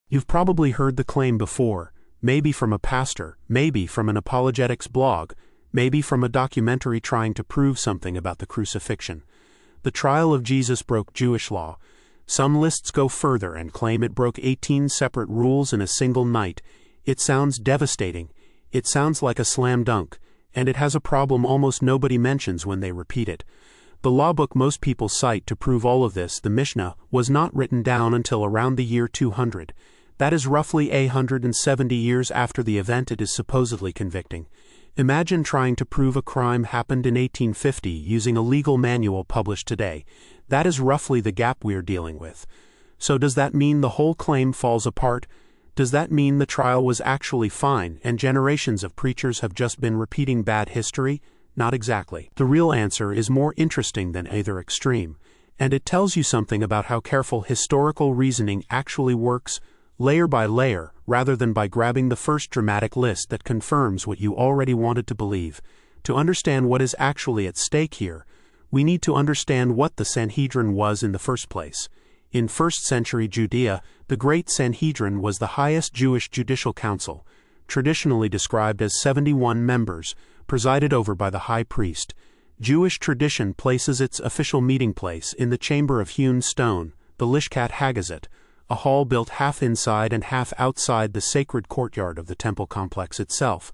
You've probably heard the claim before, maybe from a pastor, maybe from an apologetics blog, maybe from a documentary trying to prove something about the crucifixion. The trial of Jesus broke Jewish law. Some lists go further and claim it broke 18 separate rules in a single night. It sounds devastating. It sounds like a slam dunk, and it has a problem almost nobody mentions when they repeat it. The law book most people cite to prove all of this, the Mishnah, was not written down until around the year 200. That is roughly 170 years after the event it is supposedly convicting. Imagine trying to prove a crime happened in 1850 using a legal manual published today. That is roughly the gap we're dealing with. So does that mean the whole claim falls apart? Does that mean the trial was actually fine and generations of preachers have just been repeating bad history? Not exactly. The real answer is more interesting than either extreme, and it tells you something about how careful historical reasoning actually works, layer by layer, rather than by grabbing the first dramatic list that confirms what you already wanted to believe. To understand what is actually at stake here, we need to understand what the Sanhedrin was in the first place. In 1st century Judea, the Great Sanhedrin was the highest Jewish judicial council, traditionally described as 71 members, presided over by the high priest. Jewish tradition places its official meeting place in the chamber of hewn stone, the Lishkat Hagazit, a hall built half inside and half outside the sacred courtyard of the temple complex itself,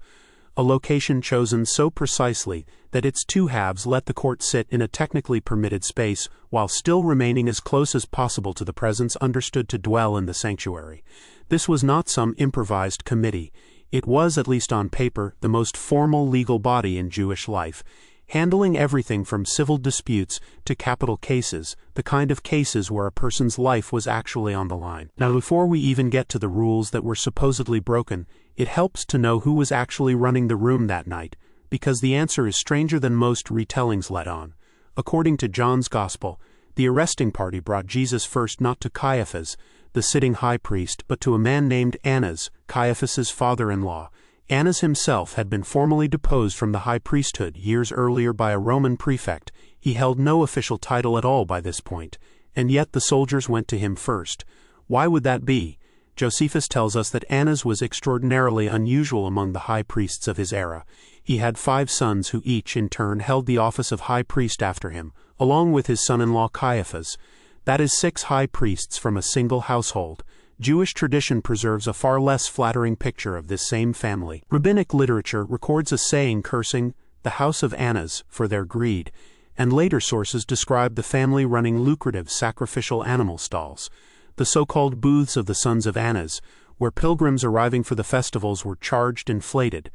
a location chosen so precisely that its two halves let the court sit in a technically permitted space while still remaining as close as possible to the presence understood to dwell in the sanctuary. This was not some improvised committee. It was, at least on paper, the most formal legal body in Jewish life, handling everything from civil disputes to capital cases, the kind of cases where a person's life was actually on the line. Now, before we even get to the rules that were supposedly broken, it helps to know who was actually running the room that night, because the answer is stranger than most retellings let on. According to John's Gospel, the arresting party brought Jesus first not to Caiaphas, the sitting high priest, but to a man named Annas, Caiaphas's father-in-law. Annas himself had been formally deposed from the high priesthood years earlier by a Roman prefect. He held no official title at all by this point, and yet the soldiers went to him first. Why would that be? Josephus tells us that Annas was extraordinarily unusual among the high priests of his era. He had 5 sons who each, in turn, held the office of high priest after him, along with his son-in-law Caiaphas. That is 6 high priests from a single household. Jewish tradition preserves a far less flattering picture of this same family. Rabbinic literature records a saying cursing the house of Annas for their greed, and later sources describe the family running lucrative sacrificial animal stalls, the so-called booths of the sons of Annas, where pilgrims arriving for the festivals were charged inflated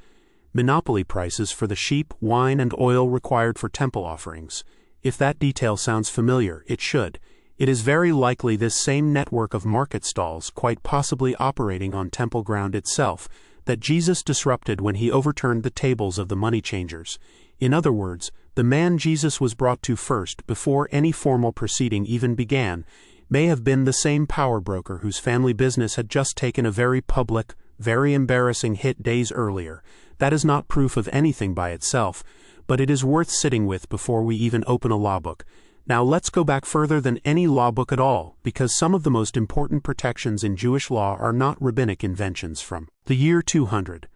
monopoly prices for the sheep, wine, and oil required for temple offerings. If that detail sounds familiar, it should. It is very likely this same network of market stalls, quite possibly operating on temple ground itself, that Jesus disrupted when he overturned the tables of the money changers. In other words, the man Jesus was brought to first, before any formal proceeding even began, may have been the same power broker whose family business had just taken a very public, very embarrassing hit days earlier. That is not proof of anything by itself, but it is worth sitting with before we even open a law book. Now let's go back further than any law book at all, because some of the most important protections in Jewish law are not rabbinic inventions from the year 200.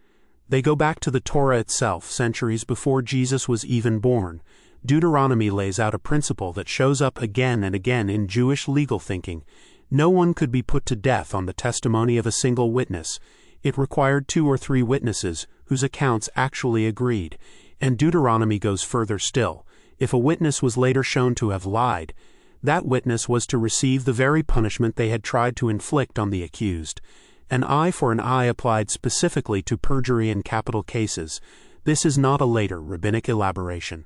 They go back to the Torah itself, centuries before Jesus was even born. Deuteronomy lays out a principle that shows up again and again in Jewish legal thinking. No one could be put to death on the testimony of a single witness. It required 2 or 3 witnesses whose accounts actually agreed. And Deuteronomy goes further still. If a witness was later shown to have lied, that witness was to receive the very punishment they had tried to inflict on the accused. An eye for an eye applied specifically to perjury in capital cases. This is not a later rabbinic elaboration.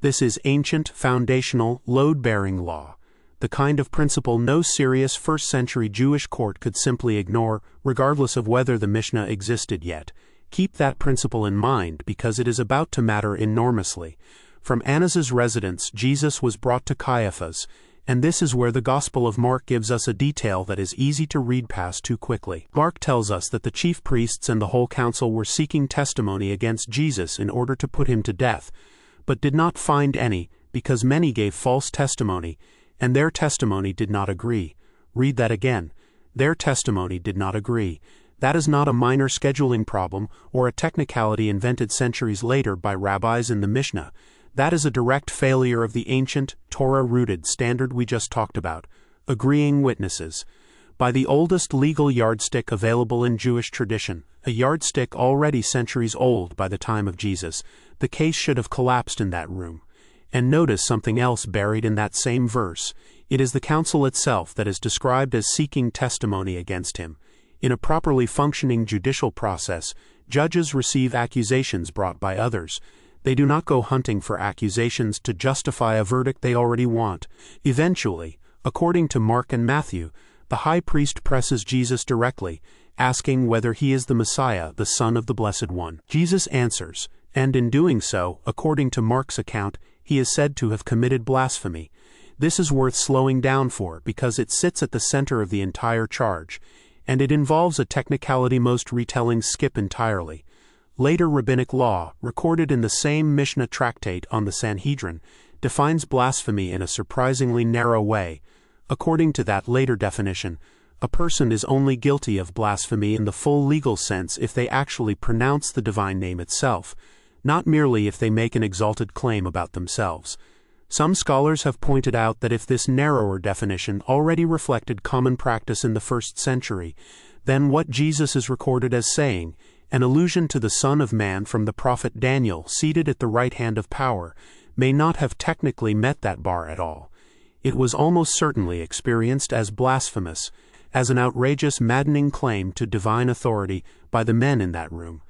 This is ancient, foundational, load-bearing law, the kind of principle no serious first-century Jewish court could simply ignore, regardless of whether the Mishnah existed yet. Keep that principle in mind because it is about to matter enormously. From Annas's residence, Jesus was brought to Caiaphas, and this is where the Gospel of Mark gives us a detail that is easy to read past too quickly. Mark tells us that the chief priests and the whole council were seeking testimony against Jesus in order to put him to death, but did not find any, because many gave false testimony, and their testimony did not agree. Read that again. Their testimony did not agree. That is not a minor scheduling problem or a technicality invented centuries later by rabbis in the Mishnah. That is a direct failure of the ancient, Torah-rooted standard we just talked about, agreeing witnesses. By the oldest legal yardstick available in Jewish tradition, a yardstick already centuries old by the time of Jesus, the case should have collapsed in that room. And notice something else buried in that same verse. It is the council itself that is described as seeking testimony against him. In a properly functioning judicial process, judges receive accusations brought by others. They do not go hunting for accusations to justify a verdict they already want. Eventually, according to Mark and Matthew, the high priest presses Jesus directly, asking whether he is the Messiah, the Son of the Blessed One. Jesus answers, and in doing so, according to Mark's account, he is said to have committed blasphemy. This is worth slowing down for because it sits at the center of the entire charge, and it involves a technicality most retellings skip entirely. Later rabbinic law, recorded in the same Mishnah tractate on the Sanhedrin, defines blasphemy in a surprisingly narrow way. According to that later definition, a person is only guilty of blasphemy in the full legal sense if they actually pronounce the divine name itself, not merely if they make an exalted claim about themselves. Some scholars have pointed out that if this narrower definition already reflected common practice in the first century, then what Jesus is recorded as saying, an allusion to the Son of Man from the prophet Daniel seated at the right hand of power, may not have technically met that bar at all. It was almost certainly experienced as blasphemous, as an outrageous, maddening claim to divine authority by the men in that room.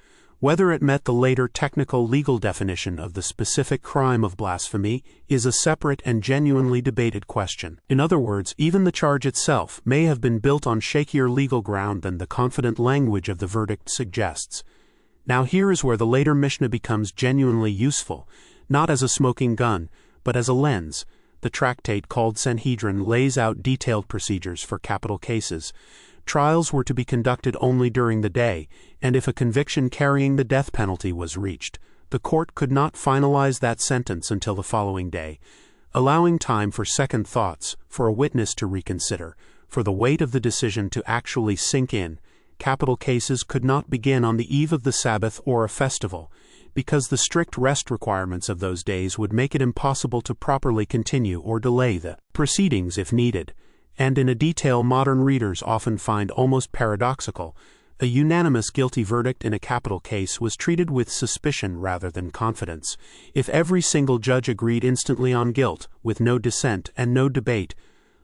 Whether it met the later technical legal definition of the specific crime of blasphemy is a separate and genuinely debated question. In other words, even the charge itself may have been built on shakier legal ground than the confident language of the verdict suggests. Now here is where the later Mishnah becomes genuinely useful, not as a smoking gun, but as a lens. The tractate called Sanhedrin lays out detailed procedures for capital cases. Trials were to be conducted only during the day, and if a conviction carrying the death penalty was reached, the court could not finalize that sentence until the following day, allowing time for second thoughts, for a witness to reconsider, for the weight of the decision to actually sink in. Capital cases could not begin on the eve of the Sabbath or a festival, because the strict rest requirements of those days would make it impossible to properly continue or delay the proceedings if needed. And in a detail modern readers often find almost paradoxical, a unanimous guilty verdict in a capital case was treated with suspicion rather than confidence. If every single judge agreed instantly on guilt, with no dissent and no debate,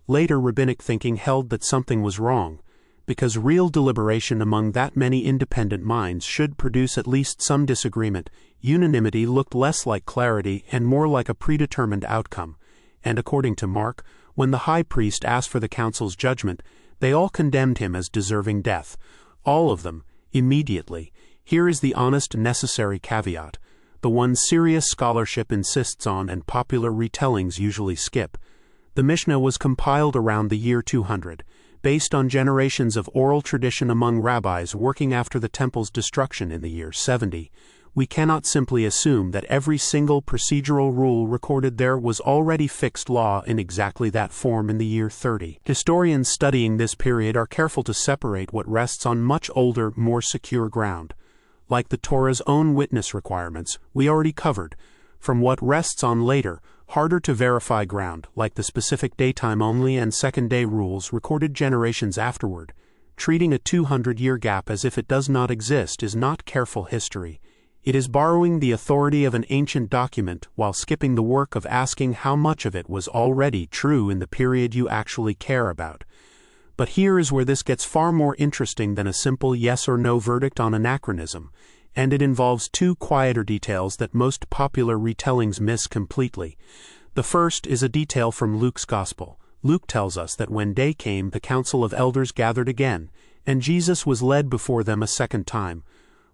later rabbinic thinking held that something was wrong, because real deliberation among that many independent minds should produce at least some disagreement. Unanimity looked less like clarity and more like a predetermined outcome. And according to Mark, when the high priest asked for the council's judgment, they all condemned him as deserving death. All of them, immediately. Here is the honest, necessary caveat, the one serious scholarship insists on and popular retellings usually skip. The Mishnah was compiled around the year 200, based on generations of oral tradition among rabbis working after the temple's destruction in the year 70. We cannot simply assume that every single procedural rule recorded there was already fixed law in exactly that form in the year 30. Historians studying this period are careful to separate what rests on much older, more secure ground, like the Torah's own witness requirements we already covered, from what rests on later, harder to verify ground, like the specific daytime only and second day rules recorded generations afterward. Treating a 200-year gap as if it does not exist is not careful history. It is borrowing the authority of an ancient document while skipping the work of asking how much of it was already true in the period you actually care about. But here is where this gets far more interesting than a simple yes or no verdict on anachronism, and it involves two quieter details that most popular retellings miss completely. The first is a detail from Luke's Gospel. Luke tells us that when day came, the council of elders gathered again, and Jesus was led before them a second time.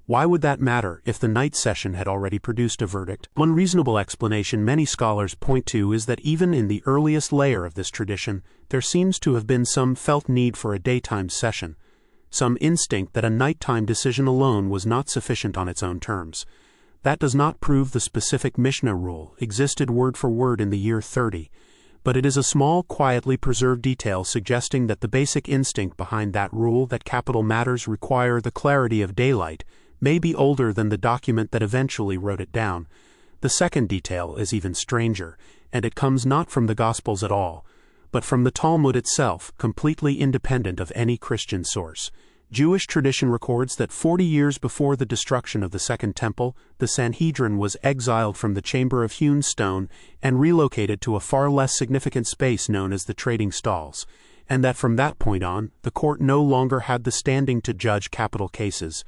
Why would that matter if the night session had already produced a verdict? One reasonable explanation many scholars point to is that even in the earliest layer of this tradition, there seems to have been some felt need for a daytime session, some instinct that a nighttime decision alone was not sufficient on its own terms. That does not prove the specific Mishnah rule existed word for word in the year 30, but it is a small, quietly preserved detail suggesting that the basic instinct behind that rule that capital matters require the clarity of daylight may be older than the document that eventually wrote it down. The second detail is even stranger, and it comes not from the Gospels at all, but from the Talmud itself, completely independent of any Christian source. Jewish tradition records that 40 years before the destruction of the Second Temple, the Sanhedrin was exiled from the chamber of hewn stone and relocated to a far less significant space known as the trading stalls, and that from that point on, the court no longer had the standing to judge capital cases.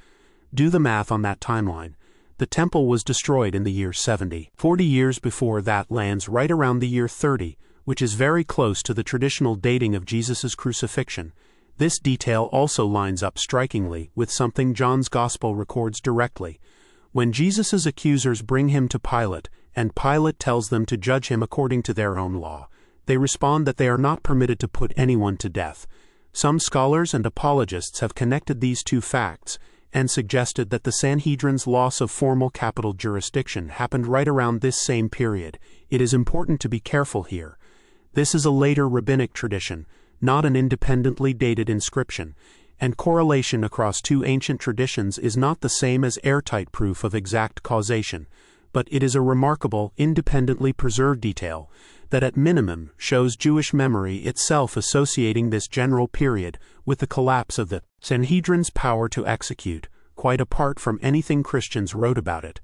Do the math on that timeline. The temple was destroyed in the year 70. 40 years before that lands right around the year 30, which is very close to the traditional dating of Jesus' crucifixion. This detail also lines up strikingly with something John's Gospel records directly. When Jesus' accusers bring him to Pilate, and Pilate tells them to judge him according to their own law, they respond that they are not permitted to put anyone to death. Some scholars and apologists have connected these two facts and suggested that the Sanhedrin's loss of formal capital jurisdiction happened right around this same period. It is important to be careful here. This is a later rabbinic tradition, not an independently dated inscription, and correlation across two ancient traditions is not the same as airtight proof of exact causation, but it is a remarkable, independently preserved detail that at minimum shows Jewish memory itself associating this general period with the collapse of the Sanhedrin's power to execute, quite apart from anything Christians wrote about it.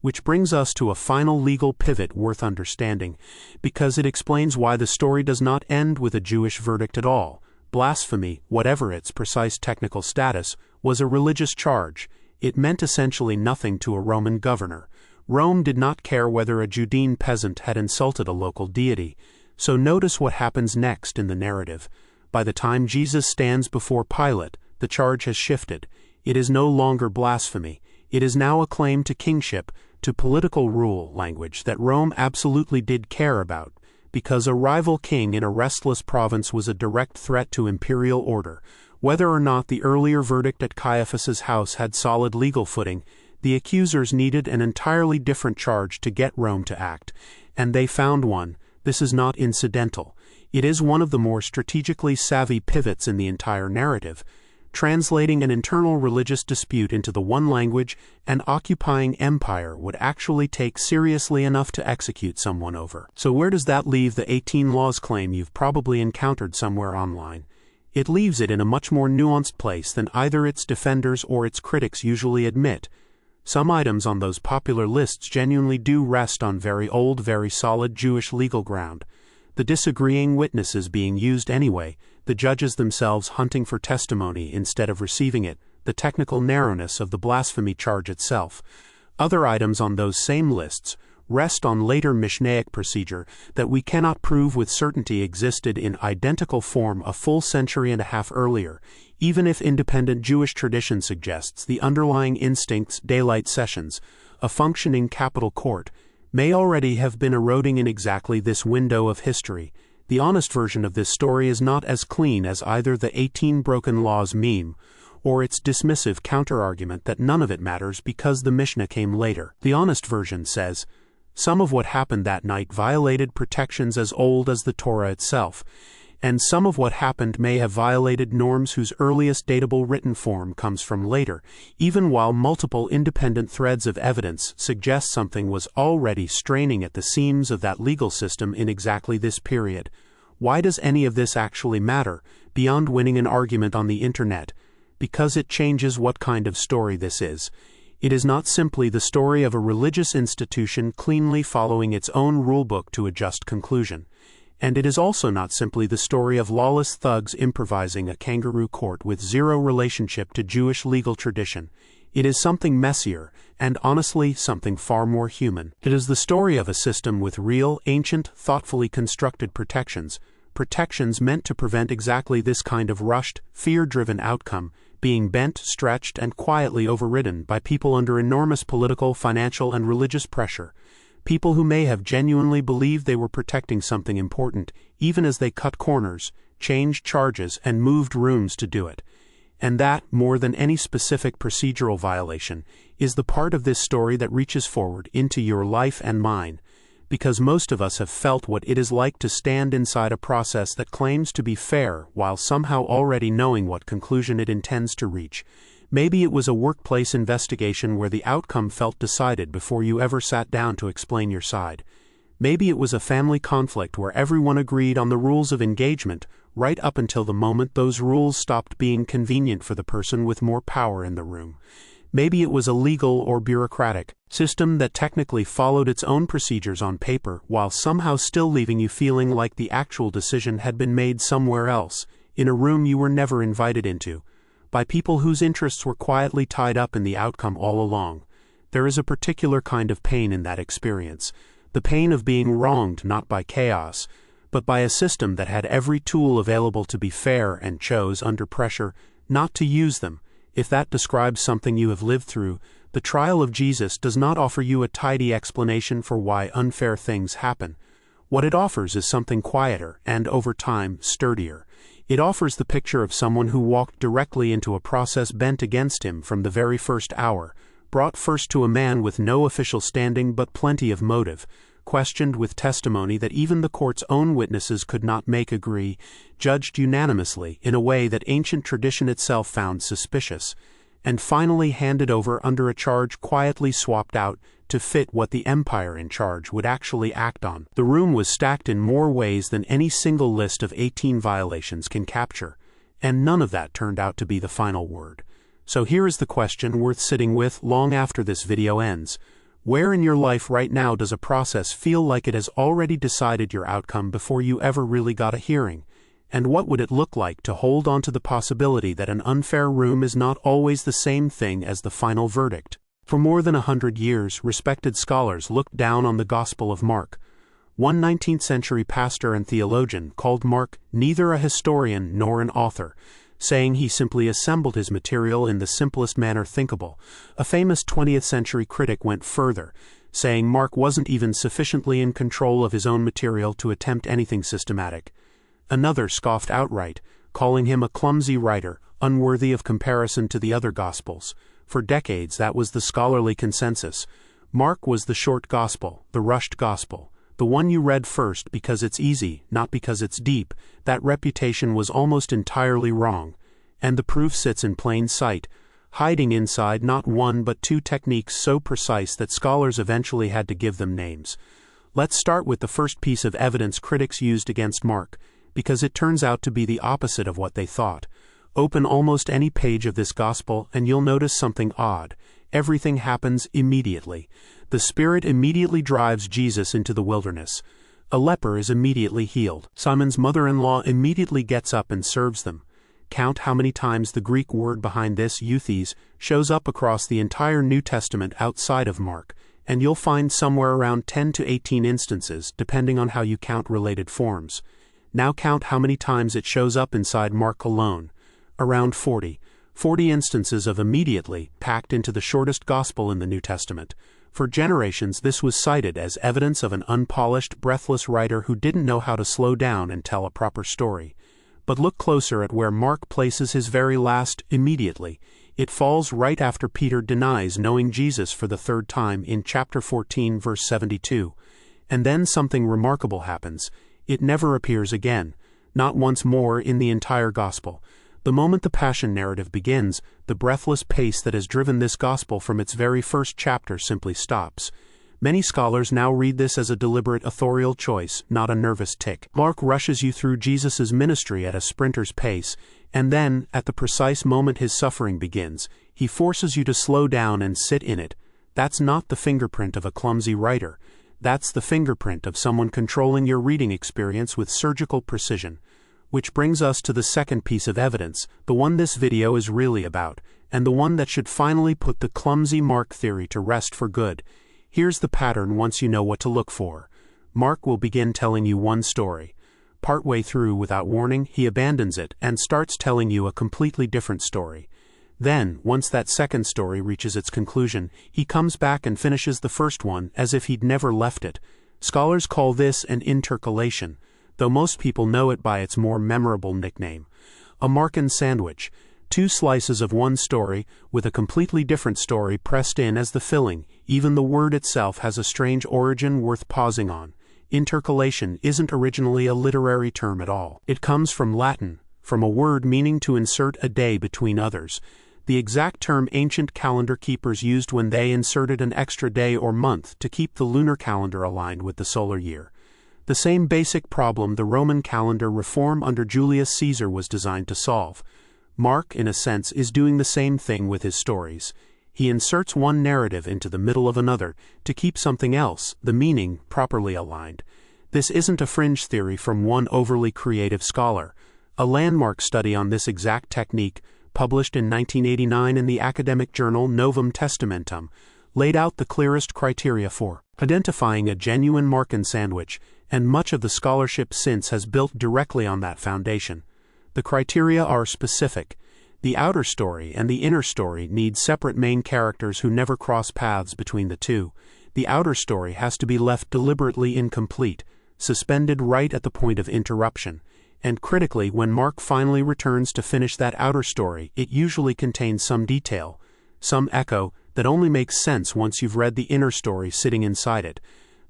Which brings us to a final legal pivot worth understanding, because it explains why the story does not end with a Jewish verdict at all. Blasphemy, whatever its precise technical status, was a religious charge. It meant essentially nothing to a Roman governor. Rome did not care whether a Judean peasant had insulted a local deity. So notice what happens next in the narrative. By the time Jesus stands before Pilate, the charge has shifted. It is no longer blasphemy. It is now a claim to kingship, to political rule language that Rome absolutely did care about, because a rival king in a restless province was a direct threat to imperial order. Whether or not the earlier verdict at Caiaphas's house had solid legal footing, the accusers needed an entirely different charge to get Rome to act, and they found one. This is not incidental. It is one of the more strategically savvy pivots in the entire narrative, translating an internal religious dispute into the one language an occupying empire would actually take seriously enough to execute someone over. So where does that leave the 18 laws claim you've probably encountered somewhere online? It leaves it in a much more nuanced place than either its defenders or its critics usually admit. Some items on those popular lists genuinely do rest on very old, very solid Jewish legal ground. The disagreeing witnesses being used anyway, the judges themselves hunting for testimony instead of receiving it, the technical narrowness of the blasphemy charge itself. Other items on those same lists rest on later Mishnaic procedure that we cannot prove with certainty existed in identical form a full century and a half earlier, even if independent Jewish tradition suggests the underlying instincts, daylight sessions, a functioning capital court, may already have been eroding in exactly this window of history. The honest version of this story is not as clean as either the 18 broken laws meme, or its dismissive counterargument that none of it matters because the Mishnah came later. The honest version says, some of what happened that night violated protections as old as the Torah itself, and some of what happened may have violated norms whose earliest datable written form comes from later, even while multiple independent threads of evidence suggest something was already straining at the seams of that legal system in exactly this period. Why does any of this actually matter, beyond winning an argument on the internet? Because it changes what kind of story this is. It is not simply the story of a religious institution cleanly following its own rulebook to a just conclusion. And it is also not simply the story of lawless thugs improvising a kangaroo court with zero relationship to Jewish legal tradition. It is something messier, and honestly something far more human. It is the story of a system with real, ancient, thoughtfully constructed protections meant to prevent exactly this kind of rushed, fear-driven outcome, being bent, stretched, and quietly overridden by people under enormous political, financial, and religious pressure. People who may have genuinely believed they were protecting something important, even as they cut corners, changed charges, and moved rooms to do it. And that, more than any specific procedural violation, is the part of this story that reaches forward into your life and mine. because most of us have felt what it is like to stand inside a process that claims to be fair while somehow already knowing what conclusion it intends to reach. Maybe it was a workplace investigation where the outcome felt decided before you ever sat down to explain your side. Maybe it was a family conflict where everyone agreed on the rules of engagement right up until the moment those rules stopped being convenient for the person with more power in the room. Maybe it was a legal or bureaucratic system that technically followed its own procedures on paper while somehow still leaving you feeling like the actual decision had been made somewhere else, in a room you were never invited into, by people whose interests were quietly tied up in the outcome all along. There is a particular kind of pain in that experience, the pain of being wronged not by chaos, but by a system that had every tool available to be fair and chose, under pressure, not to use them. If that describes something you have lived through, the trial of Jesus does not offer you a tidy explanation for why unfair things happen. What it offers is something quieter and, over time, sturdier. It offers the picture of someone who walked directly into a process bent against him from the very first hour, brought first to a man with no official standing but plenty of motive, questioned with testimony that even the court's own witnesses could not make agree, judged unanimously in a way that ancient tradition itself found suspicious, and finally handed over under a charge quietly swapped out to fit what the empire in charge would actually act on. The room was stacked in more ways than any single list of 18 violations can capture, and none of that turned out to be the final word. So here is the question worth sitting with long after this video ends. Where in your life right now does a process feel like it has already decided your outcome before you ever really got a hearing? And what would it look like to hold on to the possibility that an unfair room is not always the same thing as the final verdict? For more than 100 years, respected scholars looked down on the Gospel of Mark. One 19th-century pastor and theologian called Mark neither a historian nor an author, saying he simply assembled his material in the simplest manner thinkable. A famous 20th-century critic went further, saying Mark wasn't even sufficiently in control of his own material to attempt anything systematic. Another scoffed outright, calling him a clumsy writer, unworthy of comparison to the other Gospels. For decades that was the scholarly consensus. Mark was the short gospel, the rushed gospel, the one you read first because it's easy, not because it's deep. That reputation was almost entirely wrong, and the proof sits in plain sight, hiding inside not one but two techniques so precise that scholars eventually had to give them names. Let's start with the first piece of evidence critics used against Mark, because it turns out to be the opposite of what they thought. Open almost any page of this gospel and you'll notice something odd. Everything happens immediately. The Spirit immediately drives Jesus into the wilderness. A leper is immediately healed. Simon's mother-in-law immediately gets up and serves them. Count how many times the Greek word behind this, euthes, shows up across the entire New Testament outside of Mark, and you'll find somewhere around 10 to 18 instances, depending on how you count related forms. Now count how many times it shows up inside Mark alone. Around 40. 40 instances of immediately packed into the shortest gospel in the New Testament. For generations this was cited as evidence of an unpolished, breathless writer who didn't know how to slow down and tell a proper story. But look closer at where Mark places his very last immediately. It falls right after Peter denies knowing Jesus for the third time in chapter 14 verse 72. And then something remarkable happens. It never appears again, not once more in the entire gospel. The moment the Passion narrative begins, the breathless pace that has driven this gospel from its very first chapter simply stops. Many scholars now read this as a deliberate authorial choice, not a nervous tic. Mark rushes you through Jesus' ministry at a sprinter's pace, and then, at the precise moment his suffering begins, he forces you to slow down and sit in it. That's not the fingerprint of a clumsy writer. That's the fingerprint of someone controlling your reading experience with surgical precision. Which brings us to the second piece of evidence, the one this video is really about, and the one that should finally put the clumsy Mark theory to rest for good. Here's the pattern once you know what to look for. Mark will begin telling you one story. Partway through, without warning, he abandons it and starts telling you a completely different story. Then, once that second story reaches its conclusion, he comes back and finishes the first one as if he'd never left it. Scholars call this an intercalation, though most people know it by its more memorable nickname, a Markan Sandwich. Two slices of one story, with a completely different story pressed in as the filling. Even the word itself has a strange origin worth pausing on. Intercalation isn't originally a literary term at all. It comes from Latin, from a word meaning to insert a day between others. The exact term ancient calendar keepers used when they inserted an extra day or month to keep the lunar calendar aligned with the solar year. The same basic problem the Roman calendar reform under Julius Caesar was designed to solve. Mark, in a sense, is doing the same thing with his stories. He inserts one narrative into the middle of another to keep something else, the meaning, properly aligned. This isn't a fringe theory from one overly creative scholar. A landmark study on this exact technique, published in 1989 in the academic journal Novum Testamentum, laid out the clearest criteria for identifying a genuine Markan sandwich, and much of the scholarship since has built directly on that foundation. The criteria are specific. The outer story and the inner story need separate main characters who never cross paths between the two. The outer story has to be left deliberately incomplete, suspended right at the point of interruption. And critically, when Mark finally returns to finish that outer story, it usually contains some detail, some echo, that only makes sense once you've read the inner story sitting inside it.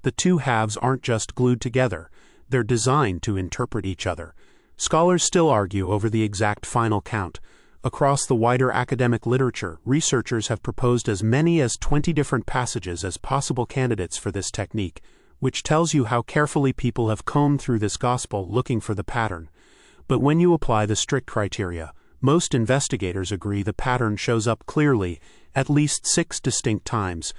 The two halves aren't just glued together, they're designed to interpret each other. Scholars still argue over the exact final count. Across the wider academic literature, researchers have proposed as many as 20 different passages as possible candidates for this technique, which tells you how carefully people have combed through this gospel looking for the pattern. But when you apply the strict criteria, most investigators agree the pattern shows up clearly, at least 6 distinct times.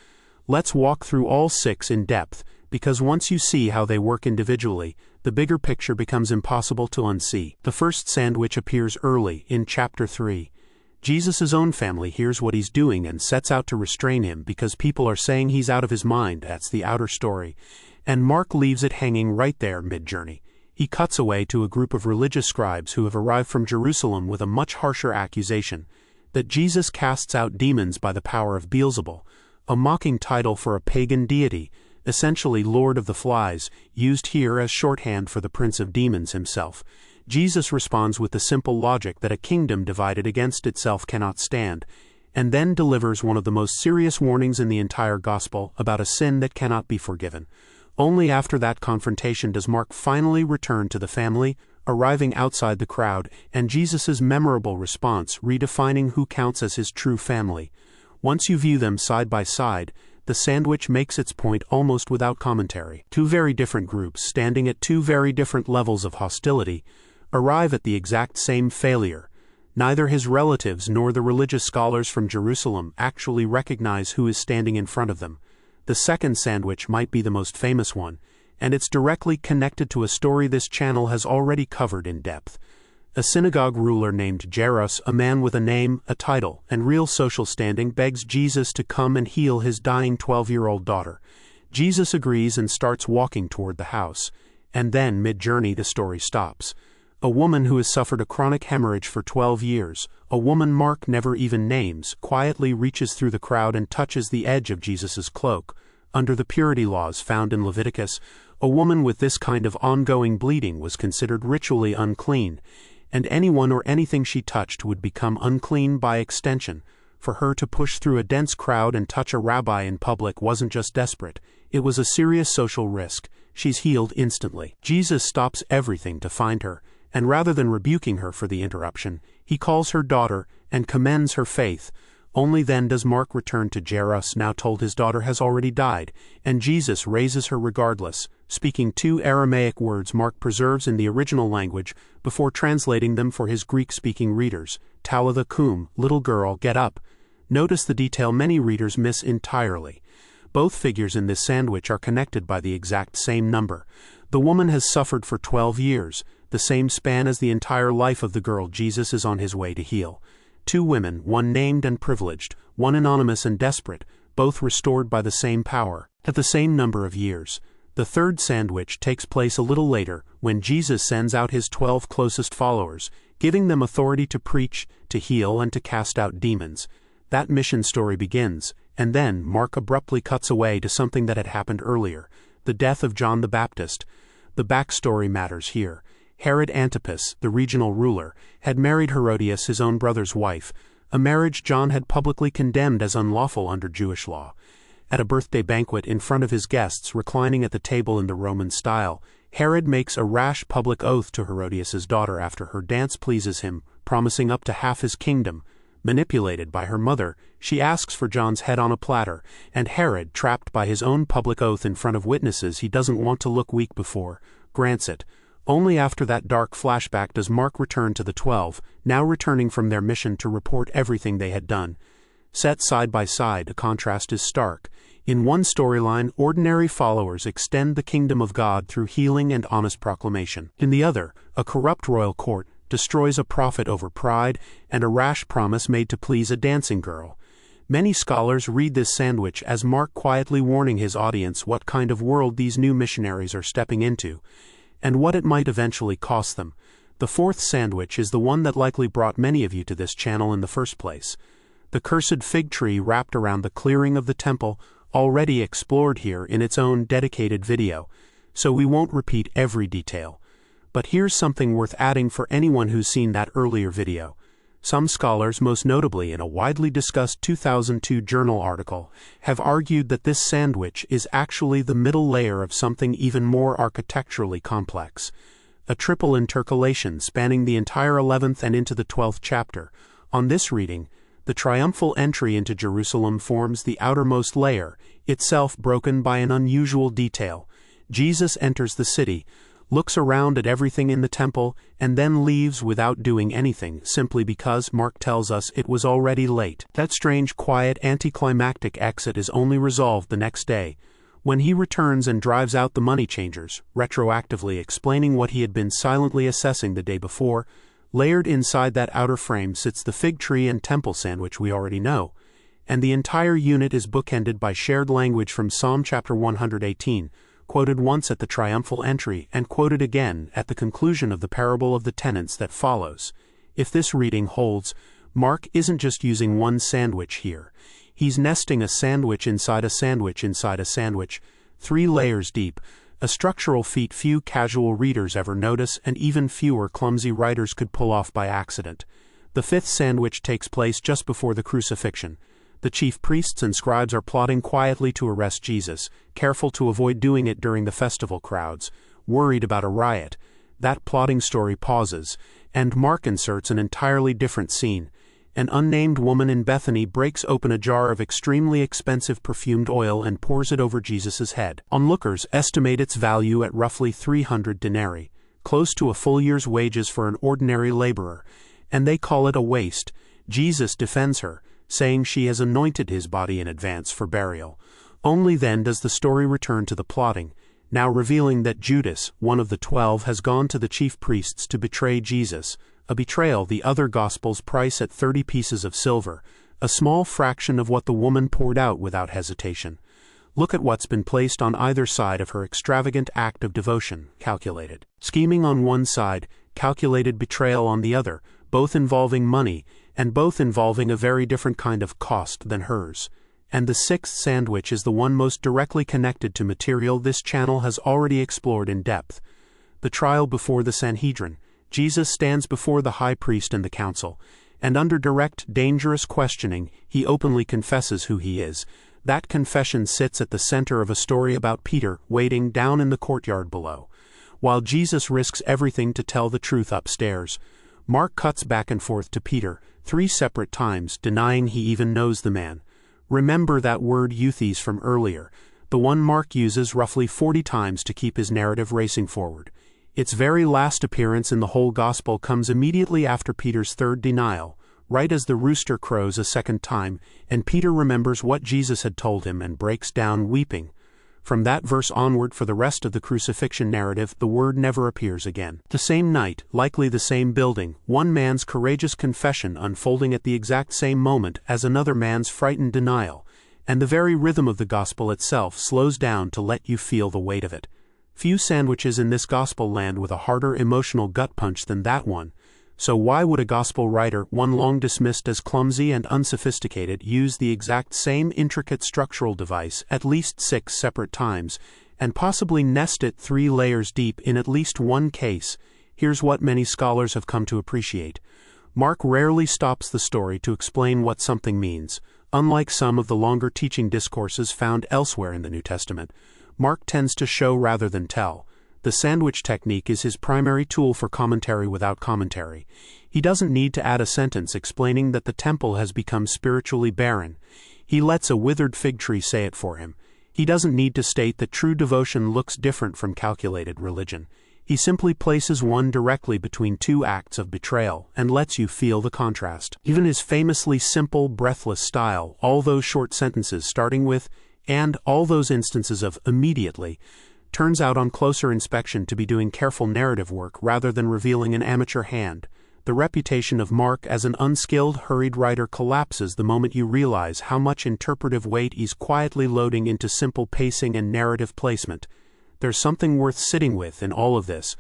Let's walk through all 6 in depth, because once you see how they work individually, the bigger picture becomes impossible to unsee. The first sandwich appears early, in chapter 3. Jesus' own family hears what he's doing and sets out to restrain him because people are saying he's out of his mind. That's the outer story. And Mark leaves it hanging right there mid-journey. He cuts away to a group of religious scribes who have arrived from Jerusalem with a much harsher accusation, that Jesus casts out demons by the power of Beelzebul, a mocking title for a pagan deity, essentially Lord of the Flies, used here as shorthand for the Prince of Demons himself. Jesus responds with the simple logic that a kingdom divided against itself cannot stand, and then delivers one of the most serious warnings in the entire gospel about a sin that cannot be forgiven. Only after that confrontation does Mark finally return to the family, arriving outside the crowd, and Jesus' memorable response redefining who counts as his true family. Once you view them side by side, the sandwich makes its point almost without commentary. Two very different groups, standing at two very different levels of hostility, arrive at the exact same failure. Neither his relatives nor the religious scholars from Jerusalem actually recognize who is standing in front of them. The second sandwich might be the most famous one, and it's directly connected to a story this channel has already covered in depth. A synagogue ruler named Jairus, a man with a name, a title, and real social standing, begs Jesus to come and heal his dying 12-year-old daughter. Jesus agrees and starts walking toward the house, and then mid-journey the story stops. A woman who has suffered a chronic hemorrhage for 12 years, a woman Mark never even names, quietly reaches through the crowd and touches the edge of Jesus' cloak. Under the purity laws found in Leviticus, a woman with this kind of ongoing bleeding was considered ritually unclean, and anyone or anything she touched would become unclean by extension. For her to push through a dense crowd and touch a rabbi in public wasn't just desperate, it was a serious social risk. She's healed instantly. Jesus stops everything to find her, and rather than rebuking her for the interruption, he calls her daughter and commends her faith. Only then does Mark return to Jairus, now told his daughter has already died, and Jesus raises her regardless, speaking 2 Aramaic words Mark preserves in the original language before translating them for his Greek-speaking readers. Talitha cum, little girl, get up. Notice the detail many readers miss entirely. Both figures in this sandwich are connected by the exact same number. The woman has suffered for 12 years, the same span as the entire life of the girl Jesus is on his way to heal. 2 women, one named and privileged, one anonymous and desperate, both restored by the same power, at the same number of years. The third sandwich takes place a little later, when Jesus sends out his 12 closest followers, giving them authority to preach, to heal, and to cast out demons. That mission story begins, and then Mark abruptly cuts away to something that had happened earlier, the death of John the Baptist. The backstory matters here. Herod Antipas, the regional ruler, had married Herodias, his own brother's wife, a marriage John had publicly condemned as unlawful under Jewish law. At a birthday banquet in front of his guests reclining at the table in the Roman style, Herod makes a rash public oath to Herodias' daughter after her dance pleases him, promising up to half his kingdom. Manipulated by her mother, she asks for John's head on a platter, and Herod, trapped by his own public oath in front of witnesses he doesn't want to look weak before, grants it. Only after that dark flashback does Mark return to the 12, now returning from their mission to report everything they had done. Set side by side, the contrast is stark. In one storyline, ordinary followers extend the kingdom of God through healing and honest proclamation. In the other, a corrupt royal court destroys a prophet over pride and a rash promise made to please a dancing girl. Many scholars read this sandwich as Mark quietly warning his audience what kind of world these new missionaries are stepping into, and what it might eventually cost them. The fourth sandwich is the one that likely brought many of you to this channel in the first place. The cursed fig tree wrapped around the clearing of the temple, already explored here in its own dedicated video, so we won't repeat every detail. But here's something worth adding for anyone who's seen that earlier video. Some scholars, most notably in a widely discussed 2002 journal article, have argued that this sandwich is actually the middle layer of something even more architecturally complex. A triple intercalation spanning the entire 11th and into the 12th chapter. On this reading, the triumphal entry into Jerusalem forms the outermost layer, itself broken by an unusual detail. Jesus enters the city, looks around at everything in the temple, and then leaves without doing anything, simply because Mark tells us it was already late. That strange, quiet, anticlimactic exit is only resolved the next day, when he returns and drives out the money changers, retroactively explaining what he had been silently assessing the day before. Layered inside that outer frame sits the fig tree and temple sandwich we already know, and the entire unit is bookended by shared language from Psalm chapter 118, quoted once at the triumphal entry and quoted again at the conclusion of the parable of the tenants that follows. If this reading holds, Mark isn't just using one sandwich here. He's nesting a sandwich inside a sandwich inside a sandwich, 3 layers deep, a structural feat few casual readers ever notice and even fewer clumsy writers could pull off by accident. The 5th sandwich takes place just before the crucifixion. The chief priests and scribes are plotting quietly to arrest Jesus, careful to avoid doing it during the festival crowds, worried about a riot. That plotting story pauses, and Mark inserts an entirely different scene. An unnamed woman in Bethany breaks open a jar of extremely expensive perfumed oil and pours it over Jesus' head. Onlookers estimate its value at roughly 300 denarii, close to a full year's wages for an ordinary laborer, and they call it a waste. Jesus defends her, saying she has anointed his body in advance for burial. Only then does the story return to the plotting, now revealing that Judas, one of the 12, has gone to the chief priests to betray Jesus, a betrayal the other Gospels price at 30 pieces of silver, a small fraction of what the woman poured out without hesitation. Look at what's been placed on either side of her extravagant act of devotion: calculated scheming on one side, calculated betrayal on the other, both involving money, and both involving a very different kind of cost than hers. And the 6th sandwich is the one most directly connected to material this channel has already explored in depth. The trial before the Sanhedrin. Jesus stands before the high priest and the council, and under direct, dangerous questioning, he openly confesses who he is. That confession sits at the center of a story about Peter waiting down in the courtyard below, while Jesus risks everything to tell the truth upstairs. Mark cuts back and forth to Peter 3 separate times, denying he even knows the man. Remember that word euthes from earlier, the one Mark uses roughly 40 times to keep his narrative racing forward. Its very last appearance in the whole Gospel comes immediately after Peter's 3rd denial, right as the rooster crows a 2nd time, and Peter remembers what Jesus had told him and breaks down weeping. From that verse onward for the rest of the crucifixion narrative, the word never appears again. The same night, likely the same building, one man's courageous confession unfolding at the exact same moment as another man's frightened denial, and the very rhythm of the Gospel itself slows down to let you feel the weight of it. Few sandwiches in this Gospel land with a harder emotional gut punch than that one. So why would a Gospel writer, one long dismissed as clumsy and unsophisticated, use the exact same intricate structural device at least 6 separate times, and possibly nest it 3 layers deep in at least one case? Here's what many scholars have come to appreciate. Mark rarely stops the story to explain what something means. Unlike some of the longer teaching discourses found elsewhere in the New Testament, Mark tends to show rather than tell. The sandwich technique is his primary tool for commentary without commentary. He doesn't need to add a sentence explaining that the temple has become spiritually barren. He lets a withered fig tree say it for him. He doesn't need to state that true devotion looks different from calculated religion. He simply places one directly between two acts of betrayal and lets you feel the contrast. Even his famously simple, breathless style, all those short sentences starting with, and all those instances of immediately, turns out on closer inspection to be doing careful narrative work rather than revealing an amateur hand. The reputation of Mark as an unskilled, hurried writer collapses the moment you realize how much interpretive weight he's quietly loading into simple pacing and narrative placement. There's something worth sitting with in all of this,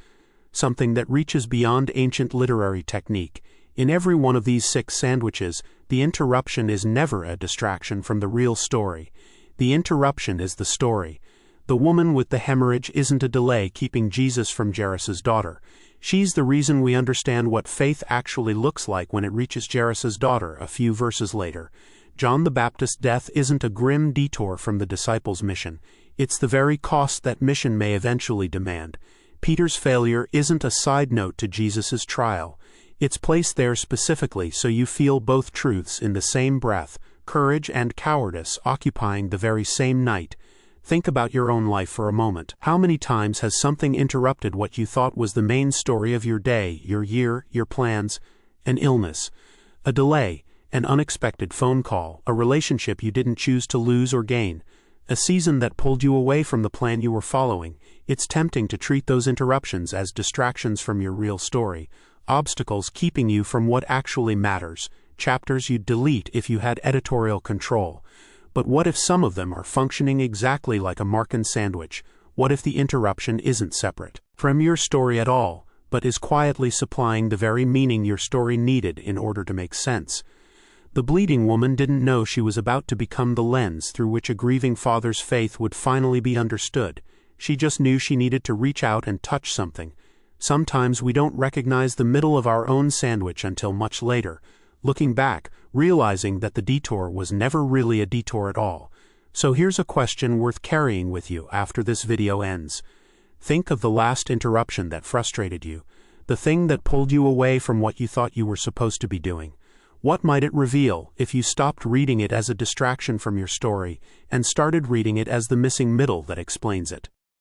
something that reaches beyond ancient literary technique. In every one of these 6 sandwiches, the interruption is never a distraction from the real story. The interruption is the story. The woman with the hemorrhage isn't a delay keeping Jesus from Jairus' daughter. She's the reason we understand what faith actually looks like when it reaches Jairus' daughter a few verses later. John the Baptist's death isn't a grim detour from the disciples' mission. It's the very cost that mission may eventually demand. Peter's failure isn't a side note to Jesus' trial. It's placed there specifically so you feel both truths in the same breath, courage and cowardice occupying the very same night. Think about your own life for a moment. How many times has something interrupted what you thought was the main story of your day, your year, your plans? An illness, a delay, an unexpected phone call, a relationship you didn't choose to lose or gain, a season that pulled you away from the plan you were following. It's tempting to treat those interruptions as distractions from your real story, obstacles keeping you from what actually matters, chapters you'd delete if you had editorial control. But what if some of them are functioning exactly like a Markan sandwich? What if the interruption isn't separate from your story at all, but is quietly supplying the very meaning your story needed in order to make sense? The bleeding woman didn't know she was about to become the lens through which a grieving father's faith would finally be understood. She just knew she needed to reach out and touch something. Sometimes we don't recognize the middle of our own sandwich until much later, looking back, realizing that the detour was never really a detour at all. So here's a question worth carrying with you after this video ends. Think of the last interruption that frustrated you, the thing that pulled you away from what you thought you were supposed to be doing. What might it reveal if you stopped reading it as a distraction from your story and started reading it as the missing middle that explains it?